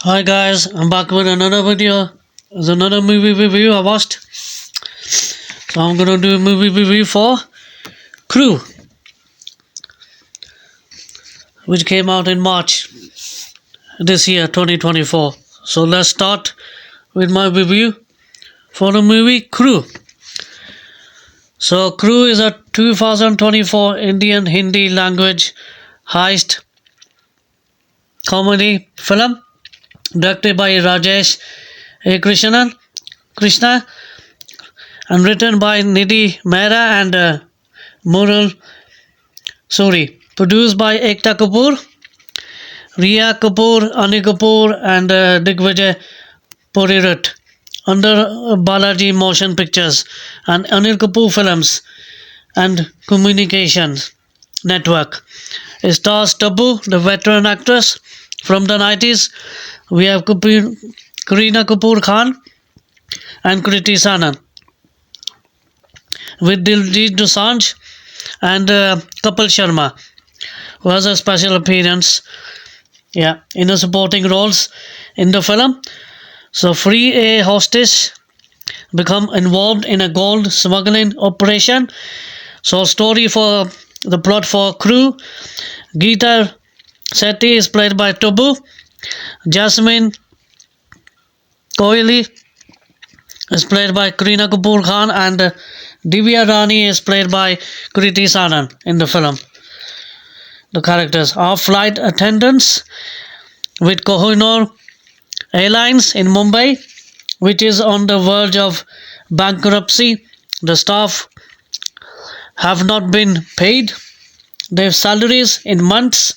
Hi guys, I'm back with another video. There's another movie review I watched. So I'm gonna do a movie review for Crew, which came out in March this year, 2024. So let's start with my review for the movie Crew. So Crew is a 2024 Indian Hindi language heist comedy film directed by Rajesh A. Krishna and written by Nidhi Mehra and Mural Suri. Produced by Ekta Kapoor, Riya Kapoor, Ani Kapoor, and Digvijay Purirat under Balaji Motion Pictures and Anil Kapoor Films and Communications Network. It stars Tabu, the veteran actress from the 90s. We have Kareena Kapoor Khan and Kriti Sanon with Diljit Dosanjh and Kapil Sharma, who has a special appearance, in the supporting roles in the film. So, free a hostage become involved in a gold smuggling operation. So, story for the plot for Crew: Geeta Sethi is played by Tabu, Jasmine Kohli is played by Kareena Kapoor Khan, and Divya Rani is played by Kriti Sanon in the film. The characters are flight attendants with Kohinoor Airlines in Mumbai, which is on the verge of bankruptcy. The staff have not been paid their salaries in months,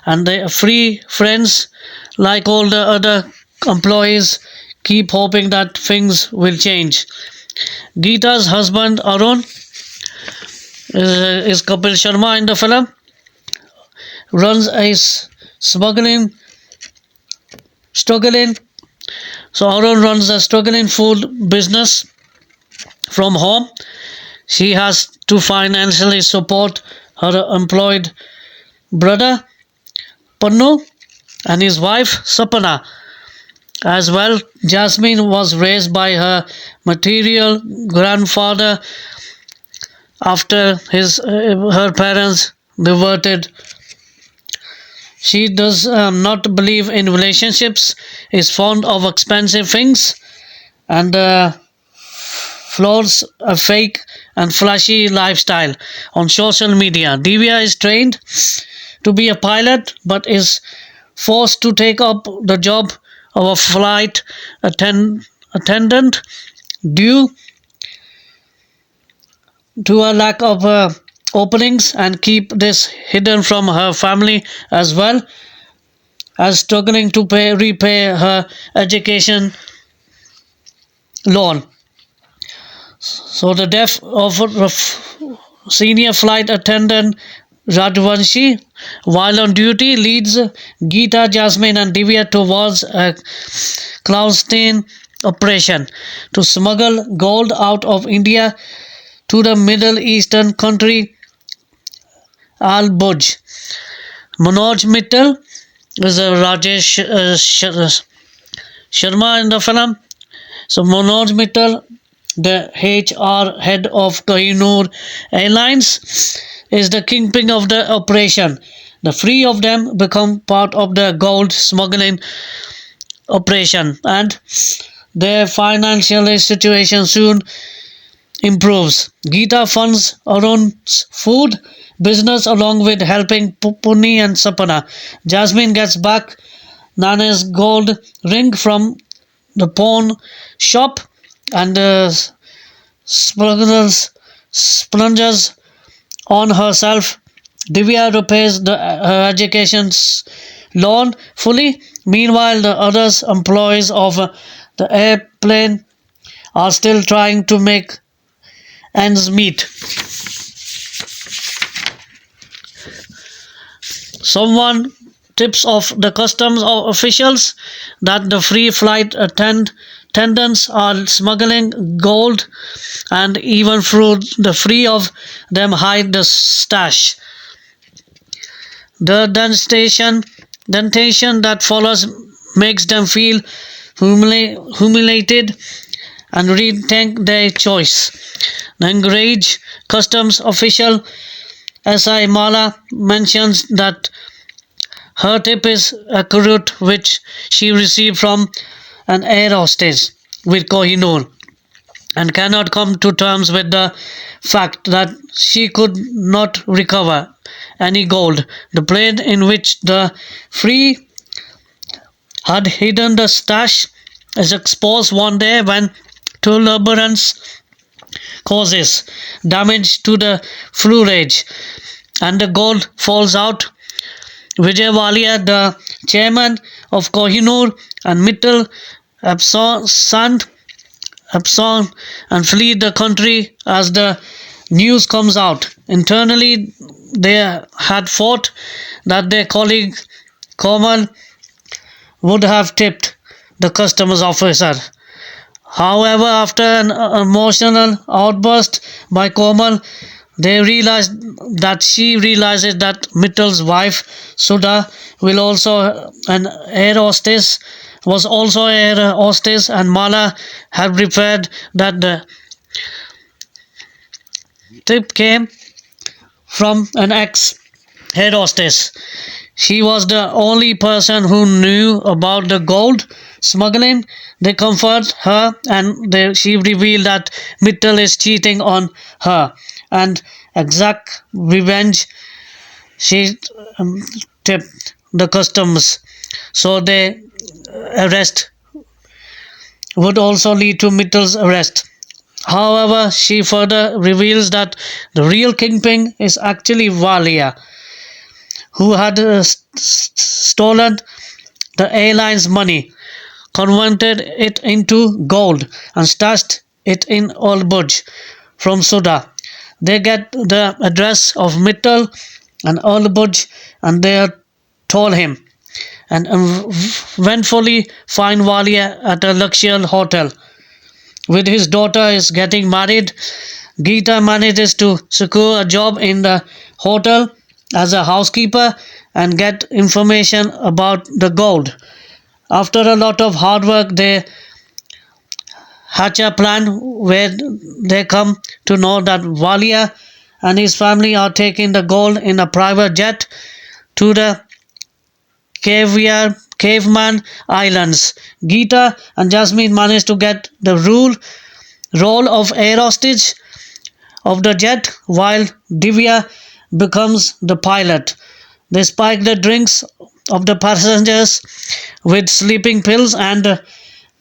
and their free friends, like all the other employees, keep hoping that things will change. Geeta's husband Arun is Kapil Sharma in the film, runs a smuggling struggling so Arun runs a struggling food business from home. She has to financially support her employed brother Pannu and his wife Sapana. As well, Jasmine was raised by her material grandfather after her parents diverted. She does not believe in relationships, is fond of expensive things, and flaunts a fake and flashy lifestyle on social media. Divya is trained to be a pilot but is forced to take up the job of a flight attendant due to a lack of openings, and keep this hidden from her family, as well as struggling to repay her education loan. So the death of senior flight attendant Rajvanshi while on duty leads Geeta, Jasmine, and Divya towards a clandestine operation to smuggle gold out of India to the Middle Eastern country Al Buj. Manoj Mittal is a Rajesh Sharma in the film. So Manoj Mittal, the HR head of Kohinoor Airlines, is the kingpin of the operation. The three of them become part of the gold smuggling operation, and their financial situation soon improves. Geeta funds Arun's food business along with helping Puni and Sapana. Jasmine gets back Nana's gold ring from the pawn shop, and splurges on herself. Divya repays her education loan fully. Meanwhile, the other employees of the airplane are still trying to make ends meet. Someone tips off the customs officials that the free flight attendants are smuggling gold, and even through the three of them hide the stash. The dentation that follows makes them feel humiliated and rethink their choice. The enraged customs official S.I. Mala mentions that her tip is accurate, which she received from an air hostess with Kohinoor, and cannot come to terms with the fact that she could not recover any gold. The plane in which the free had hidden the stash is exposed one day when turbulence causes damage to the fluorage and the gold falls out. Vijay Walia, the chairman of Kohinoor and Mittal, absent and flee the country as the news comes out. Internally, they had thought that their colleague Komal would have tipped the customs officer. However, after an emotional outburst by Komal, they realized that she realizes that Mittal's wife Sudha will also an air hostess was also air hostess, and Mala had prepared that the tip came from an ex air hostess. She was the only person who knew about the gold smuggling. They comfort her and she revealed that Mittal is cheating on her and exact revenge. She tipped the customs, so they arrest would also lead to Mittal's arrest. However, she further reveals that the real kingpin is actually Walia, who had stolen the airline's money, converted it into gold, and stashed it in Olbuj from Suda. They get the address of Mittal and Olbuj and they told him and eventually find Walia at a luxury hotel. With his daughter is getting married, Geeta manages to secure a job in the hotel as a housekeeper and get information about the gold. After a lot of hard work, they hatch a plan where they come to know that Walia and his family are taking the gold in a private jet to the Caveman Islands. Geeta and Jasmine manage to get the role of air hostage of the jet while Divya becomes the pilot. They spike the drinks of the passengers with sleeping pills and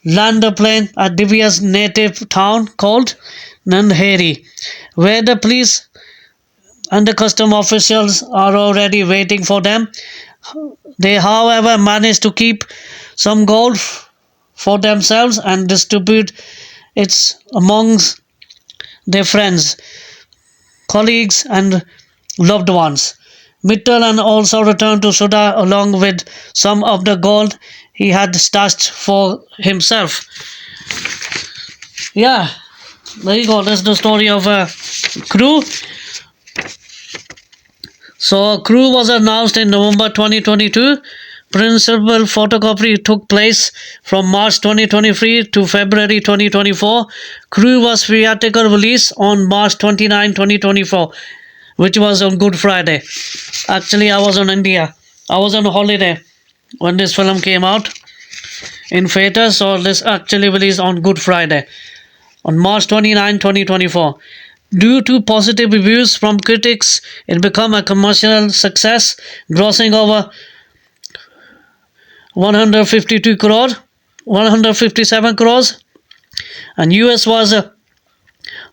land the plane at Divya's native town called Nandheri, where the police and the custom officials are already waiting for them. They, however, manage to keep some gold for themselves and distribute it amongst their friends, colleagues, and loved ones. Mittal and also returned to Suda along with some of the gold he had stashed for himself. Yeah, there you go. That's the story of Crew. So, Crew was announced in November 2022. Principal photocopy took place from March 2023 to February 2024. Crew was theatrical release on March 29, 2024, which was on Good Friday. Actually, I was in India. I was on holiday when this film came out in theaters, so this actually released on Good Friday on March 29, 2024. Due to positive reviews from critics, it became a commercial success, grossing over 157 crores, and US was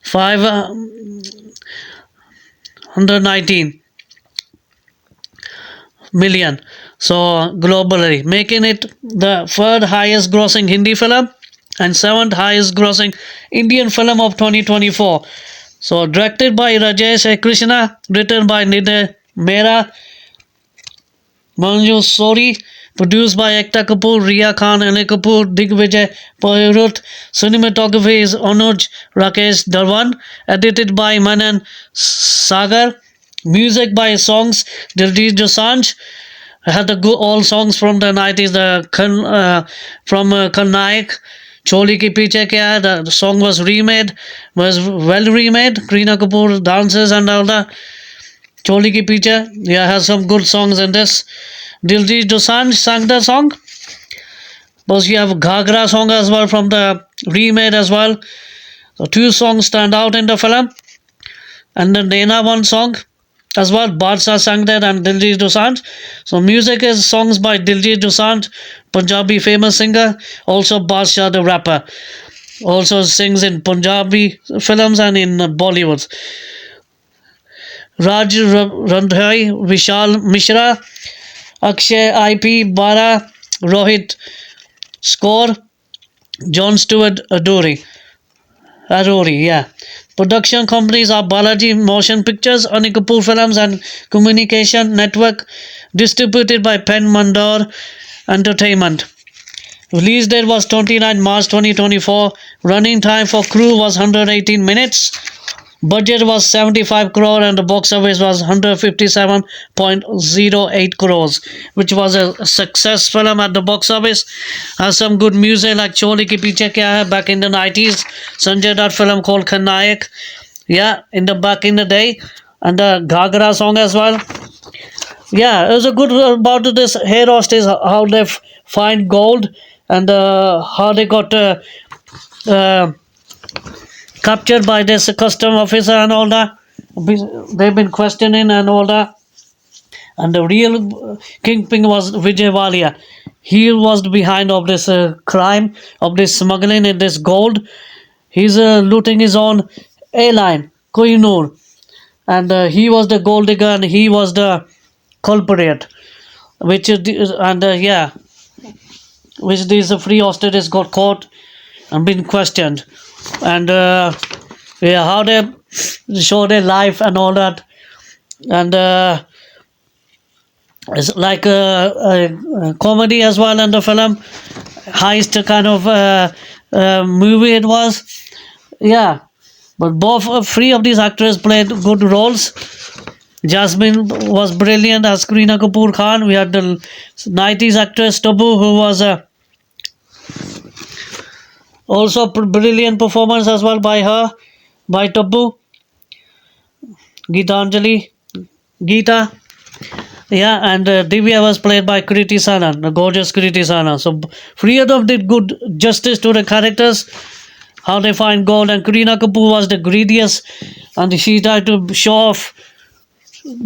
519 million. So globally, making it the third highest grossing Hindi film and seventh highest grossing Indian film of 2024. So directed by Rajesh Krishna, written by Nidhi Mehra, Manju Sori, produced by Ekta Kapoor, Riya Khan, Anil Kapoor, Digvijay Purut. Cinematography is Anuj Rakesh Darwan, edited by Manan Sagar. Music by songs Diljit Dosanjh, had the all songs from the 90s. From Kanaik, Choli Ki Piche Kya Hai, the song was remade, was well remade. Kareena Kapoor dances and all that. Choli Ki Piche, yeah, has some good songs in this. Diljit Dosanjh sang the song. Plus, you have Ghagra song as well from the remade as well. So two songs stand out in the film, and the Naina one song as well. Badshah sang that and Diljit Dosanjh. So music is songs by Diljit Dosanjh, Punjabi famous singer. Also Badshah the rapper. Also sings in Punjabi films and in Bollywood. Raj Randhai, Vishal Mishra, Akshay IP Bara, Rohit Score, John Stewart Arori, yeah. Production companies are Balaji Motion Pictures, Ani Kapoor Films and Communication Network, distributed by Pen Mandor Entertainment. Release date was 29 March 2024. Running time for crew was 118 minutes. Budget was 75 crore and the box office was 157.08 crores, which was a success film at the box office. Has some good music like Choli Ki Piche Kya Hai back in the 90s. Sanjay Dutt film called Khanayak, yeah, in the back in the day, and the Ghagra song as well. Yeah, it was a good about this hair hostage, how they find gold and how they got uh, captured by this custom officer and all that. They've been questioning and all that. And the real kingpin was Vijay Walia. He was behind of this crime, of this smuggling in this gold. He's looting his own airline, Kohinoor. And he was the gold digger and he was the culprit. Which is, yeah, which these free hostages got caught and been questioned. And yeah, how they show their life and all that. And it's like a comedy as well in the film, heist kind of movie it was. Yeah, but both three of these actors played good roles. Jasmine was brilliant as Kareena Kapoor Khan. We had the 90s actress Tabu, who was also brilliant performance as well by her, by Tabu. Geetanjali, Geeta. Yeah, and Divya was played by Kriti Sanon, the gorgeous Kriti Sanon. So three of them did good justice to the characters, how they find gold. And Kareena Kapoor was the greediest, and she tried to show off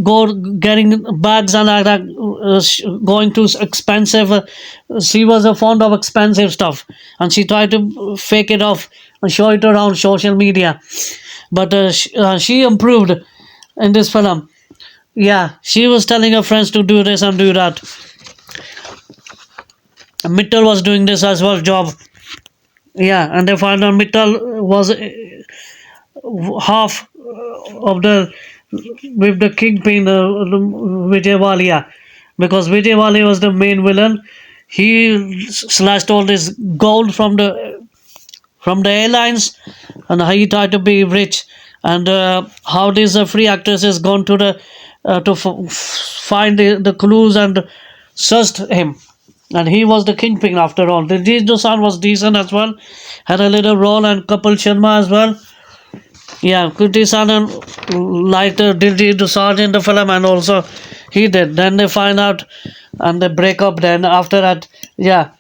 gold, getting bags and like that, going to expensive. She was fond of expensive stuff, and she tried to fake it off and show it around social media. But she improved in this film. Yeah, she was telling her friends to do this and do that. Mittal was doing this as well job. Yeah, and they found out Mittal was half of the with the kingpin Vijay Walia, because Vijay Walia was the main villain. He slashed all this gold from the airlines, and he tried to be rich. And how these free actors has gone to the to find the clues and searched him, and he was the kingpin after all. Diljit Dosanjh was decent as well, had a little role, and Kapil Sharma as well. Yeah, Kriti Sanon liked Diljit Dosanjh in the film, and also he did. Then they find out, and they break up. Then after that, yeah,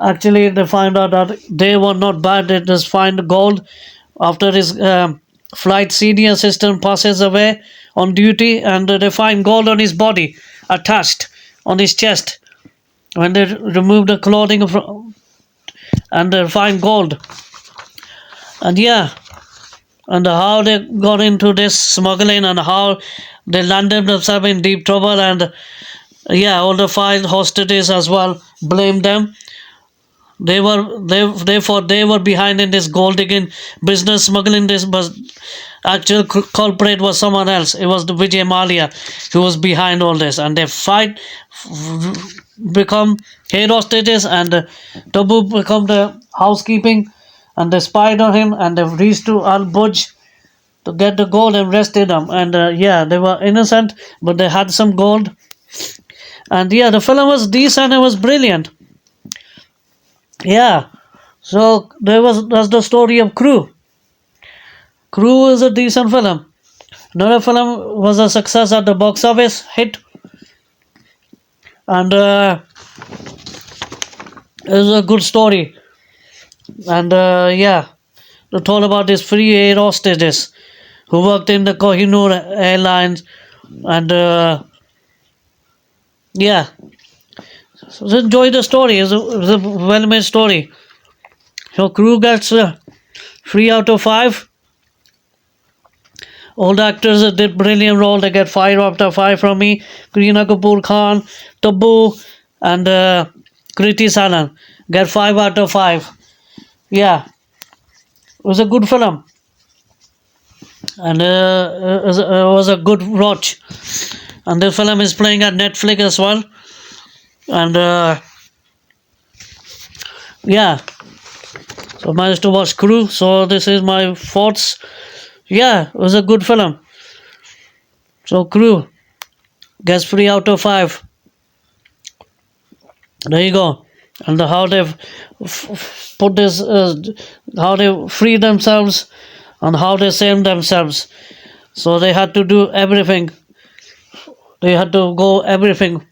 actually they find out that they were not bad. They just find gold after his flight senior assistant passes away on duty, and they find gold on his body, attached on his chest. When they remove the clothing from, and they find gold. And yeah, and how they got into this smuggling, and how they landed themselves in deep trouble. And yeah, all the five hostages as well blamed them. Therefore they were behind in this gold digging business, smuggling this, but actual culprit was someone else. It was the Vijay Malia who was behind all this, and they fight, become head hostages, and Tabu become the housekeeping, and they spied on him, and they reached to Al Buj to get the gold and arrested them. And yeah, they were innocent, but they had some gold. And yeah, the film was decent. It was brilliant. Yeah. So that's the story of Crew. Crew is a decent film. Another film was a success at the box office hit, and it was a good story. And yeah, it told about these free air hostages who worked in the Kohinoor Airlines, and yeah, so enjoy the story. It's a well-made story. So Crew gets 3 out of 5. All the actors did brilliant role. They get 5 out of 5 from me. Kareena Kapoor Khan, Tabu, and Kriti Sanon get 5 out of 5. Yeah, it was a good film, and it was a good watch. And the film is playing at Netflix as well. And yeah, so I managed to watch Crew. So this is my thoughts. Yeah, it was a good film. So Crew gets 3 out of 5. There you go. And how they've put this, how they free themselves, and how they save themselves. So they had to do everything. They had to go everything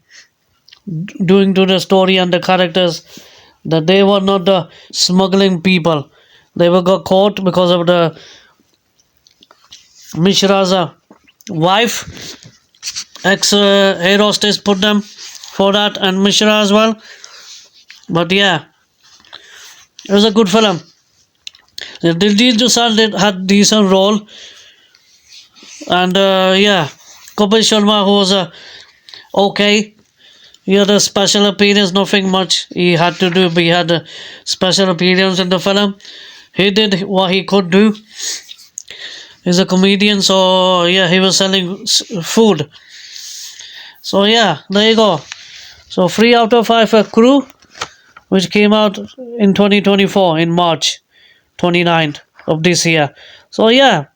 doing to the story and the characters, that they were not the smuggling people. They were got caught because of the Mishra's wife, ex air hostess put them for that, and Mishra as well. But yeah, it was a good film. Diljit Dosanjh had decent role, and yeah, Kapil Sharma, who was okay. He had a special appearance, nothing much he had to do, but he had a special appearance in the film. He did what he could do. He's a comedian, so yeah, he was selling food. So yeah, there you go. So 3 out of 5 for Crew, which came out in 2024 in March 29th of this year. So yeah,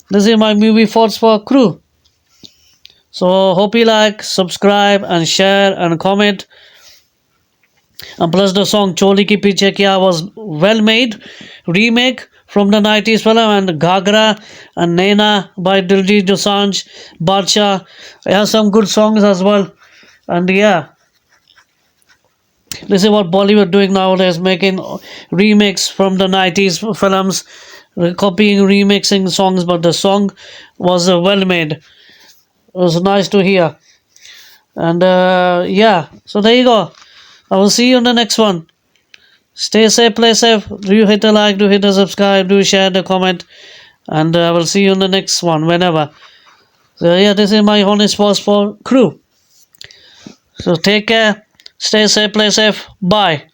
this is my movie thoughts for Crew. So hope you like, subscribe and share and comment. And plus the song Choli Ki Piche Kya was well made remake from the 90s film, and Ghagra and Naina by Diljit Dosanjh, Badsha. It has some good songs as well. And yeah, this is what Bollywood doing nowadays, making remakes from the 90s films, copying, remixing songs, but the song was well made. It was nice to hear. And yeah, so there you go. I will see you in the next one. Stay safe, play safe. Do hit a like, do hit a subscribe, do share the comment, and I will see you in the next one whenever. So yeah, this is my honest voice for Crew. So take care, stay safe, play safe. Bye.